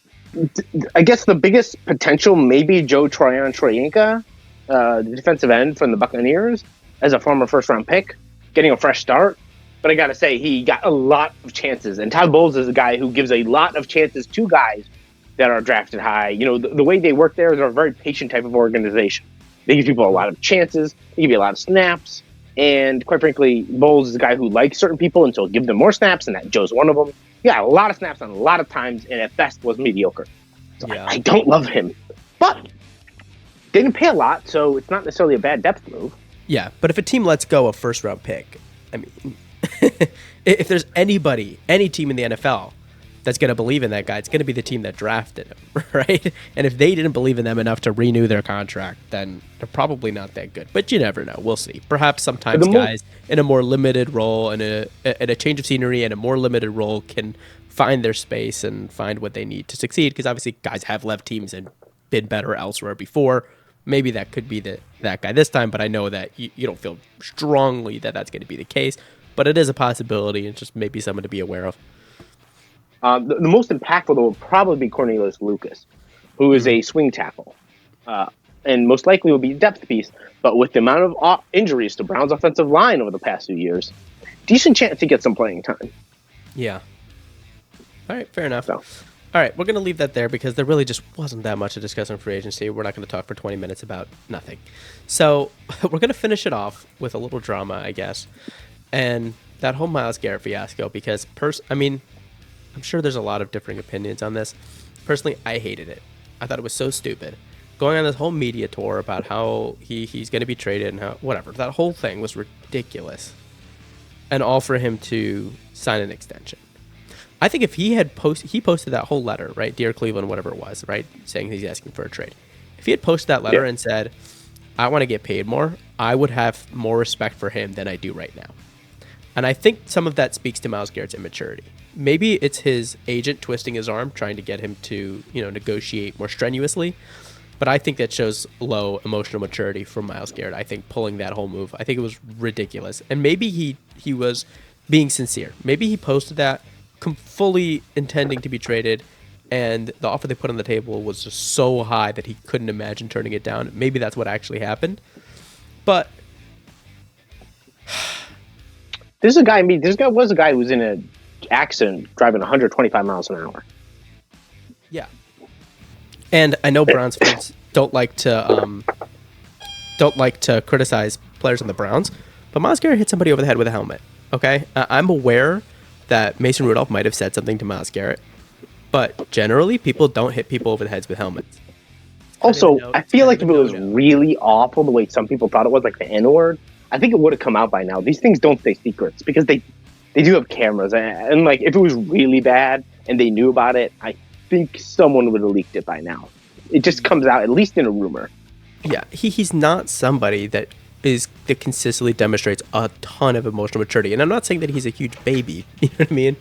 I guess the biggest potential, maybe Joe Troyanka, the defensive end from the Buccaneers, as a former first-round pick, getting a fresh start. But I got to say, he got a lot of chances. And Todd Bowles is a guy who gives a lot of chances to guys that are drafted high. The way they work there, they're a very patient type of organization. They give people a lot of chances. They give you a lot of snaps. And quite frankly, Bowles is a guy who likes certain people, and so he'll give them more snaps, and that Joe's one of them. He got a lot of snaps on a lot of times, and at best was mediocre. So yeah. I don't love him. But they didn't pay a lot, so it's not necessarily a bad depth move. Yeah, but if a team lets go a first-round pick, I mean, if there's any team in the NFL that's going to believe in that guy, it's going to be the team that drafted him, right? And if they didn't believe in them enough to renew their contract, then they're probably not that good. But you never know. We'll see. Perhaps sometimes guys in a more limited role and a change of scenery and a more limited role can find their space and find what they need to succeed, because obviously guys have left teams and been better elsewhere before. Maybe that could be that guy this time, but I know that you don't feel strongly that that's going to be the case. But it is a possibility, and just maybe someone to be aware of. The most impactful, though, will probably be Cornelius Lucas, who is a swing tackle, and most likely will be a depth piece. But with the amount of injuries to Brown's offensive line over the past few years, decent chance to get some playing time. Yeah. All right, fair enough. So. All right, we're going to leave that there because there really just wasn't that much to discuss on free agency. We're not going to talk for 20 minutes about nothing. So we're going to finish it off with a little drama, I guess, and that whole Myles Garret fiasco, because, I'm sure there's a lot of differing opinions on this. Personally, I hated it. I thought it was so stupid. Going on this whole media tour about how he's going to be traded and how whatever. That whole thing was ridiculous. And all for him to sign an extension. I think if he posted that whole letter, right, Dear Cleveland, whatever it was, right, saying he's asking for a trade. If he had posted that letter and said, I want to get paid more, I would have more respect for him than I do right now. And I think some of that speaks to Myles Garrett's immaturity. Maybe it's his agent twisting his arm, trying to get him to, negotiate more strenuously. But I think that shows low emotional maturity from Myles Garrett. I think pulling that whole move, I think it was ridiculous. And maybe he was being sincere. Maybe he posted that fully intending to be traded, and the offer they put on the table was just so high that he couldn't imagine turning it down. Maybe that's what actually happened. But this guy was a guy who was in an accident driving 125 miles an hour. Yeah. And I know Browns fans don't like to criticize players on the Browns, but Myles Garrett hit somebody over the head with a helmet. Okay, I'm aware that Mason Rudolph might have said something to Myles Garrett, but generally people don't hit people over the heads with helmets. Also, I feel like if it was really awful the way some people thought it was, like the N-word, I think it would have come out by now. These things don't stay secrets because they do have cameras, and like if it was really bad and they knew about it, I think someone would have leaked it by now. It just comes out, at least in a rumor. Yeah, he's not somebody that consistently demonstrates a ton of emotional maturity. And I'm not saying that he's a huge baby, you know what I mean?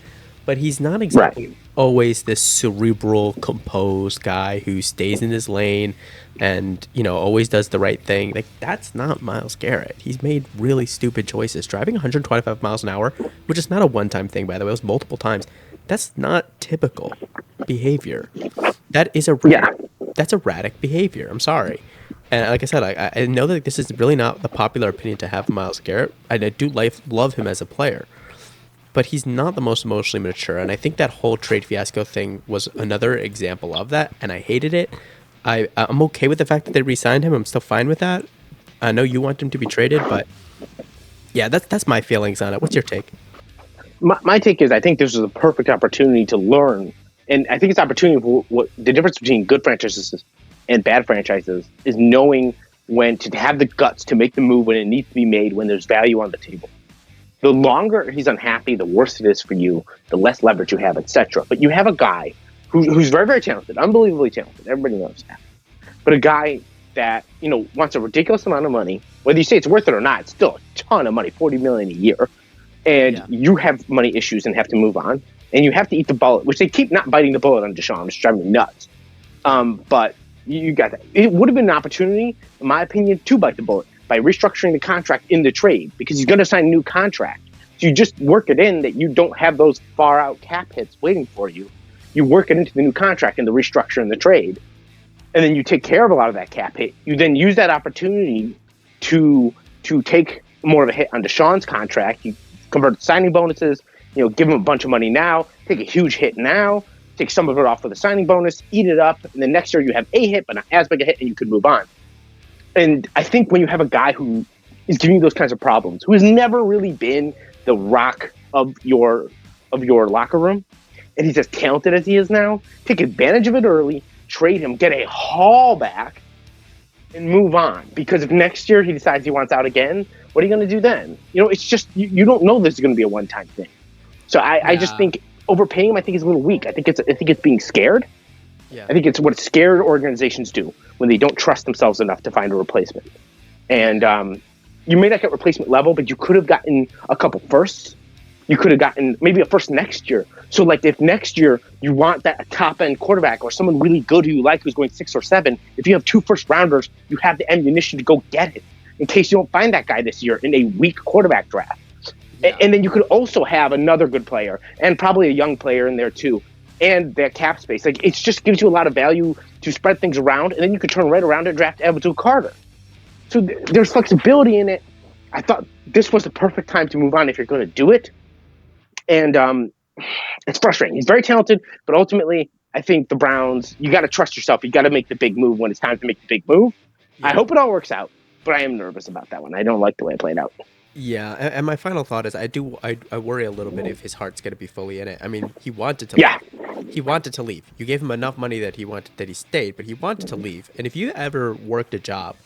But he's not exactly always this cerebral, composed guy who stays in his lane and, always does the right thing. Like, that's not Myles Garrett. He's made really stupid choices. Driving 125 miles an hour, which is not a one-time thing, by the way, it was multiple times. That's not typical behavior. That is that's erratic behavior. I'm sorry. And like I said, I know that this is really not the popular opinion to have of Myles Garrett. I do love him as a player, but he's not the most emotionally mature. And I think that whole trade fiasco thing was another example of that, and I hated it. I'm okay with the fact that they re-signed him. I'm still fine with that. I know you want him to be traded, but yeah, that's my feelings on it. What's your take? My take is I think this is a perfect opportunity to learn. And I think it's an opportunity for what the difference between good franchises and bad franchises is knowing when to have the guts to make the move when it needs to be made, when there's value on the table. The longer he's unhappy, the worse it is for you, the less leverage you have, etc. But you have a guy who's very, very talented, unbelievably talented. Everybody knows that. But a guy that, wants a ridiculous amount of money, whether you say it's worth it or not, it's still a ton of money, $40 million a year. And you have money issues and have to move on. And you have to eat the bullet, which they keep not biting the bullet on Deshaun. It's driving me nuts. But you got that. It would have been an opportunity, in my opinion, to bite the bullet by restructuring the contract in the trade, because he's going to sign a new contract. So you just work it in that you don't have those far out cap hits waiting for you. You work it into the new contract and the restructure in the trade. And then you take care of a lot of that cap hit. You then use that opportunity to take more of a hit on Deshaun's contract. You convert signing bonuses, give him a bunch of money now, take a huge hit now, take some of it off with a signing bonus, eat it up, and then next year you have a hit, but not as big a hit, and you could move on. And I think when you have a guy who is giving you those kinds of problems, who has never really been the rock of your locker room, and he's as talented as he is now, take advantage of it early, trade him, get a haul back, and move on. Because if next year he decides he wants out again, what are you going to do then? It's just, you don't know this is going to be a one-time thing. So I just think overpaying him, I think, is a little weak. I think it's being scared. Yeah. I think it's what scared organizations do when they don't trust themselves enough to find a replacement. And you may not get replacement level, but you could have gotten a couple firsts. You could have gotten maybe a first next year. So, like, if next year you want that top-end quarterback or someone really good who you like who's going 6 or 7, if you have 2 first-rounders, you have the ammunition to go get it in case you don't find that guy this year in a weak quarterback draft. Yeah. And then you could also have another good player and probably a young player in there too, and their cap space. Like, it just gives you a lot of value to spread things around, and then you could turn right around and draft Abdul Carter. So there's flexibility in it. I thought this was the perfect time to move on if you're going to do it. And it's frustrating. He's very talented, but ultimately, I think the Browns, you got to trust yourself. You got to make the big move when it's time to make the big move. Yeah. I hope it all works out, but I am nervous about that one. I don't like the way it played out. Yeah, and my final thought is I worry a little bit if his heart's going to be fully in it. I mean, he wanted to leave. He wanted to leave. You gave him enough money that he stayed, but he wanted to leave. And if you ever worked a job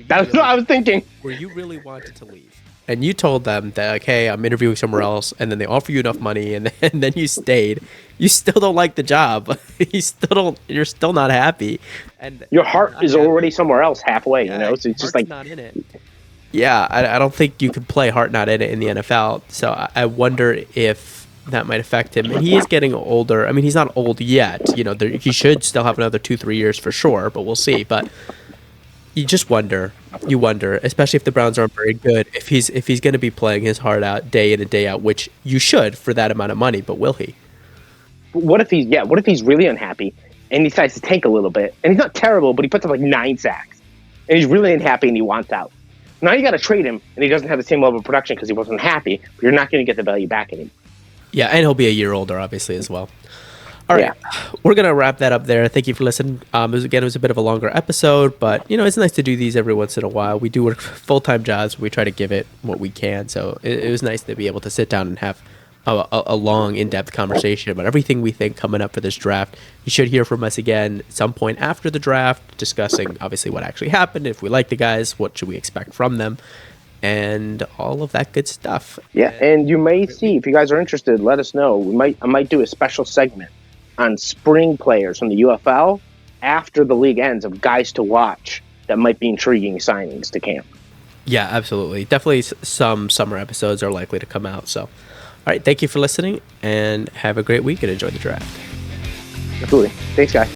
that's what I was thinking, where you really wanted to leave, and you told them that, like, hey, I'm interviewing somewhere else, and then they offer you enough money, and then you stayed, you still don't like the job. You're still not happy. And your heart is already somewhere else halfway, So it's just like not in it. Yeah, I don't think you could play heart not in it in the NFL. So I wonder if that might affect him. And he is getting older. I mean, he's not old yet. He should still have another 2-3 years for sure, but we'll see. But you just wonder. You wonder, especially if the Browns aren't very good, if he's going to be playing his heart out day in and day out, which you should for that amount of money. But will he? What if he's really unhappy and he decides to tank a little bit? And he's not terrible, but he puts up like 9 sacks, and he's really unhappy and he wants out. Now you got to trade him, and he doesn't have the same level of production because he wasn't happy, but you're not going to get the value back anymore. Yeah, and he'll be a year older, obviously, as well. All right, We're going to wrap that up there. Thank you for listening. It was a bit of a longer episode, but, it's nice to do these every once in a while. We do work full-time jobs. We try to give it what we can, so it was nice to be able to sit down and have a long, in-depth conversation about everything we think coming up for this draft. You should hear from us again at some point after the draft, discussing obviously what actually happened, if we like the guys, what should we expect from them, and all of that good stuff. Yeah, and you may see, if you guys are interested, let us know. I might do a special segment on spring players from the UFL after the league ends, of guys to watch that might be intriguing signings to camp. Yeah, absolutely. Definitely some summer episodes are likely to come out, so... All right, thank you for listening, and have a great week and enjoy the draft. Absolutely. Thanks, guys.